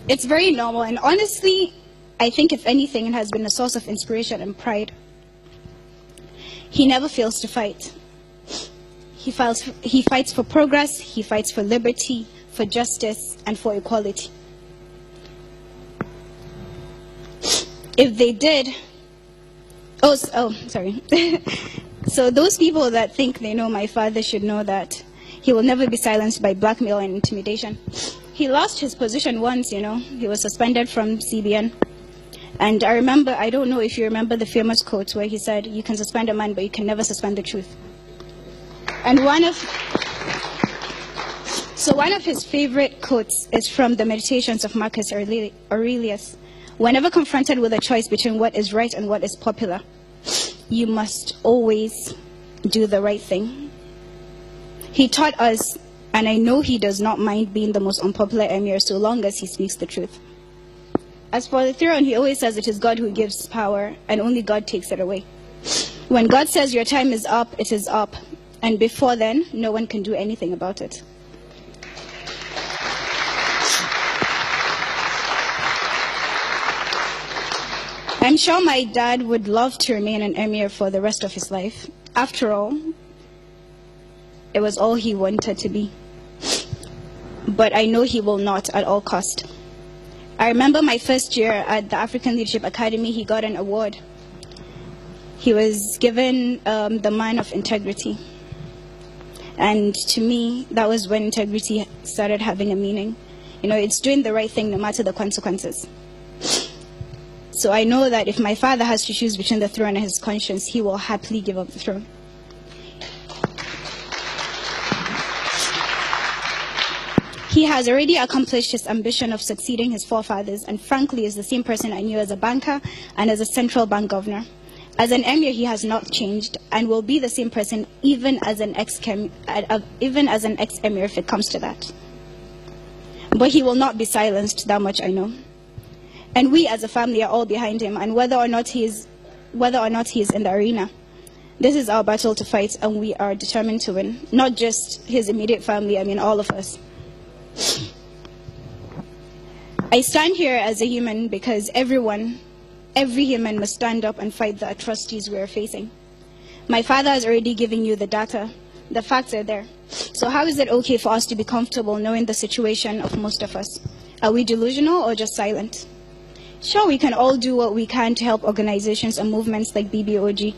It's very normal, and honestly, I think if anything, it has been a source of inspiration and pride. He never fails to fight. He fights for progress, he fights for liberty, for justice, and for equality. If they did, sorry. So those people that think they know my father should know that he will never be silenced by blackmail and intimidation. He lost his position once, he was suspended from CBN. And I remember, I don't know if you remember the famous quote where he said, "You can suspend a man, but you can never suspend the truth." And one of his favorite quotes is from the Meditations of Marcus Aurelius. Whenever confronted with a choice between what is right and what is popular, you must always do the right thing. He taught us, and I know he does not mind being the most unpopular emir so long as he speaks the truth. As for the throne, he always says it is God who gives power, and only God takes it away. When God says your time is up, it is up. And before then, no one can do anything about it. I'm sure my dad would love to remain an emir for the rest of his life. After all, it was all he wanted to be. But I know he will not at all cost. I remember my first year at the African Leadership Academy, he got an award. He was given the Man of Integrity. And to me, that was when integrity started having a meaning. It's doing the right thing no matter the consequences. So I know that if my father has to choose between the throne and his conscience, he will happily give up the throne. He has already accomplished his ambition of succeeding his forefathers, and frankly is the same person I knew as a banker and as a central bank governor. As an emir, he has not changed and will be the same person even as an ex-emir if it comes to that. But he will not be silenced, that much I know. And we as a family are all behind him, and whether or not he is in the arena, this is our battle to fight, and we are determined to win. Not just his immediate family, I mean all of us. I stand here as a human because every human must stand up and fight the atrocities we are facing. My father has already given you the data. The facts are there. So how is it okay for us to be comfortable knowing the situation of most of us? Are we delusional or just silent? Sure, we can all do what we can to help organizations and movements like BBOG,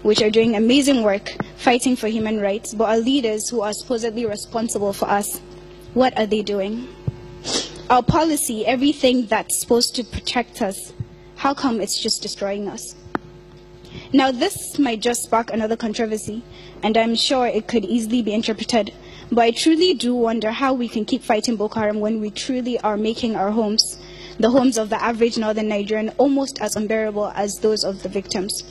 which are doing amazing work fighting for human rights, but our leaders who are supposedly responsible for us, what are they doing? Our policy, everything that's supposed to protect us, how come it's just destroying us? Now, this might just spark another controversy, and I'm sure it could easily be interpreted, but I truly do wonder how we can keep fighting Boko Haram when we truly are making our homes, the homes of the average northern Nigerian, almost as unbearable as those of the victims.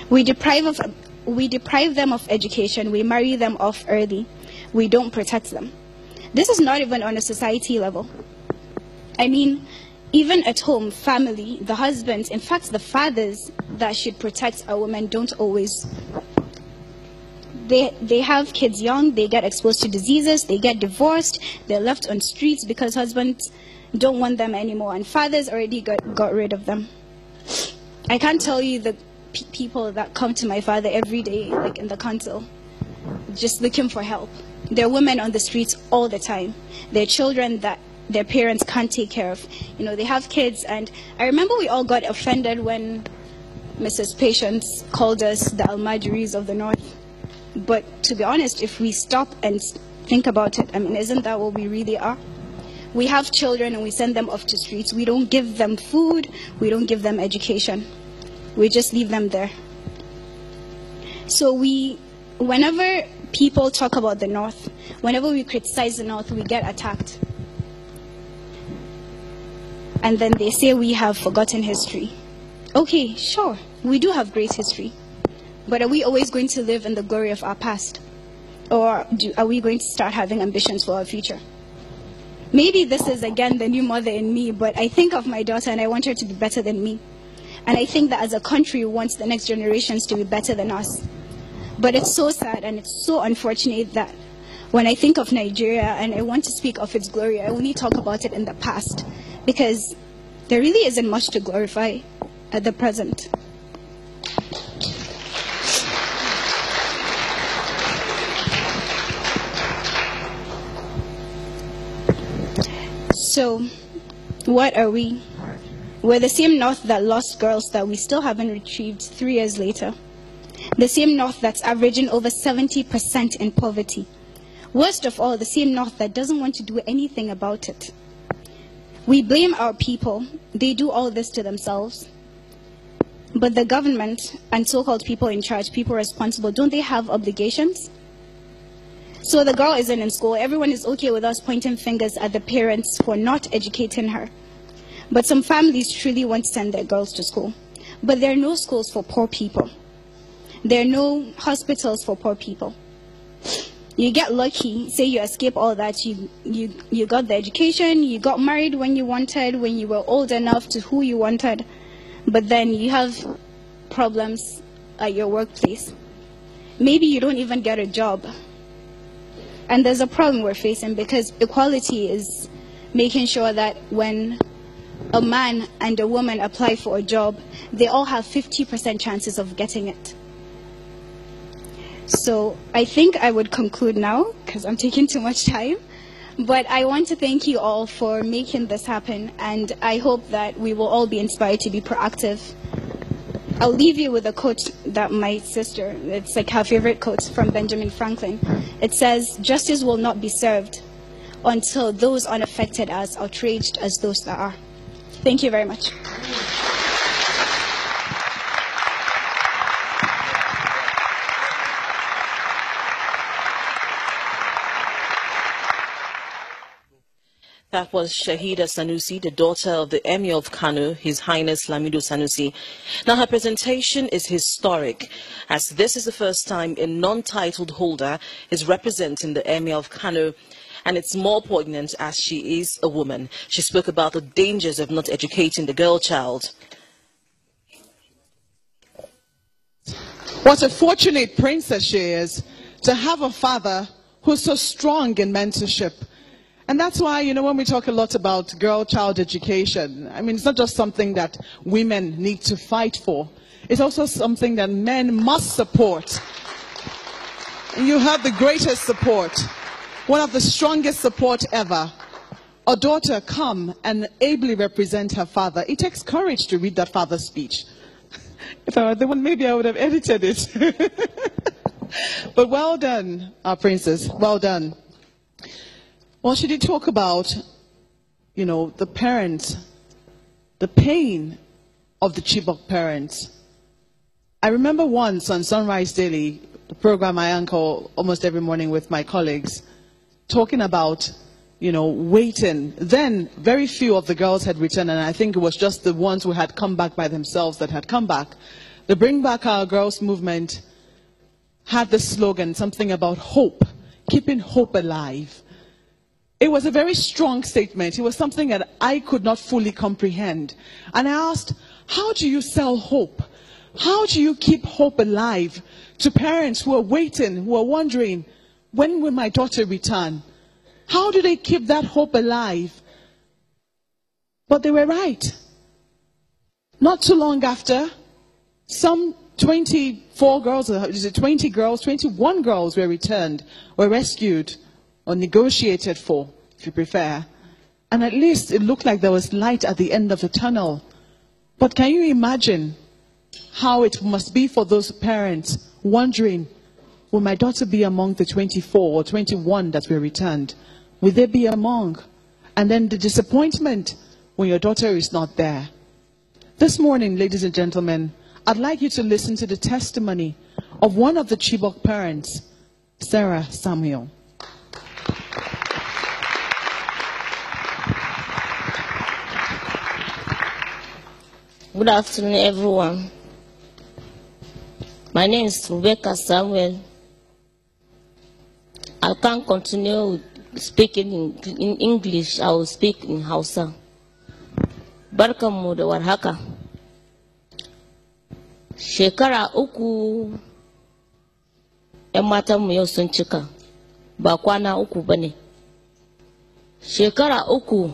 We deprive them of education, we marry them off early, we don't protect them. This is not even on a society level. I mean, even at home, family, the husbands, in fact, the fathers that should protect our women don't always. They have kids young, they get exposed to diseases, they get divorced, they're left on streets because husbands don't want them anymore, and fathers already got rid of them. I can't tell you the people that come to my father every day, like in the council, just looking for help. There are women on the streets all the time. There are children that their parents can't take care of. They have kids, and I remember we all got offended when Mrs. Patience called us the Almajiris of the North. But to be honest, if we stop and think about it, I mean, isn't that what we really are? We have children and we send them off to streets. We don't give them food. We don't give them education. We just leave them there. So whenever people talk about the North, whenever we criticize the North, we get attacked. And then they say we have forgotten history. Okay, sure, we do have great history. But are we always going to live in the glory of our past? Or are we going to start having ambitions for our future? Maybe this is, again, the new mother in me, but I think of my daughter and I want her to be better than me. And I think that as a country, we want the next generations to be better than us. But it's so sad and it's so unfortunate that When I think of Nigeria and I want to speak of its glory, I only talk about it in the past because there really isn't much to glorify at the present. So, what are we? We're the same North that lost girls that we still haven't retrieved 3 years later. The same North that's averaging over 70% in poverty. Worst of all, the same North that doesn't want to do anything about it. We blame our people. They do all this to themselves. But the government and so-called people in charge, people responsible, don't they have obligations? So the girl isn't in school. Everyone is okay with us pointing fingers at the parents for not educating her. But some families truly want to send their girls to school. But there are no schools for poor people. There are no hospitals for poor people. You get lucky, say you escape all that, you got the education, you got married when you wanted, when you were old enough to who you wanted, but then you have problems at your workplace. Maybe you don't even get a job. And there's a problem we're facing because equality is making sure that when a man and a woman apply for a job, they all have 50% chances of getting it. So I think I would conclude now because I'm taking too much time. But I want to thank you all for making this happen, and I hope that we will all be inspired to be proactive. I'll leave you with a quote that my sister, it's like her favorite quote from Benjamin Franklin. It says, "Justice will not be served until those unaffected are as outraged as those that are." Thank you very much. That was Shahida Sanusi, the daughter of the Emir of Kano, His Highness Lamido Sanusi. Now, her presentation is historic, as this is the first time a non-titled holder is representing the Emir of Kano, and it's more poignant as she is a woman. She spoke about the dangers of not educating the girl child. What a fortunate princess she is to have a father who's so strong in mentorship. And that's why, you know, when we talk a lot about girl-child education, I mean, it's not just something that women need to fight for. It's also something that men must support. And you have the greatest support, one of the strongest support ever. A daughter come and ably represent her father. It takes courage to read that father's speech. If I were the one, maybe I would have edited it. But well done, our princess, well done. Well, she did talk about, you know, the parents, the pain of the Chibok parents. I remember once on Sunrise Daily, the program I anchor almost every morning with my colleagues, talking about, you know, waiting. Then very few of the girls had returned, and I think it was just the ones who had come back by themselves that had come back. The Bring Back Our Girls movement had the slogan, something about hope, keeping hope alive. It was a very strong statement. It was something that I could not fully comprehend. And I asked, how do you sell hope? How do you keep hope alive to parents who are waiting, who are wondering, when will my daughter return? How do they keep that hope alive? But they were right. Not too long after, some 24 girls, 20 girls, 21 girls were returned, were rescued, or negotiated for, if you prefer. And at least it looked like there was light at the end of the tunnel. But can you imagine how it must be for those parents wondering, will my daughter be among the 24 or 21 that were returned? Will they be among? And then the disappointment when your daughter is not there. This morning, ladies and gentlemen, I'd like you to listen to the testimony of one of the Chibok parents, Sarah Samuel. Good afternoon, everyone. My name is Rebecca Samuel. I can't continue speaking in English. I will speak in Hausa. Barkanmu da warhaka. Shekara uku 'yan matanmu yau sun cika. ba kwana uku bane. Shekara uku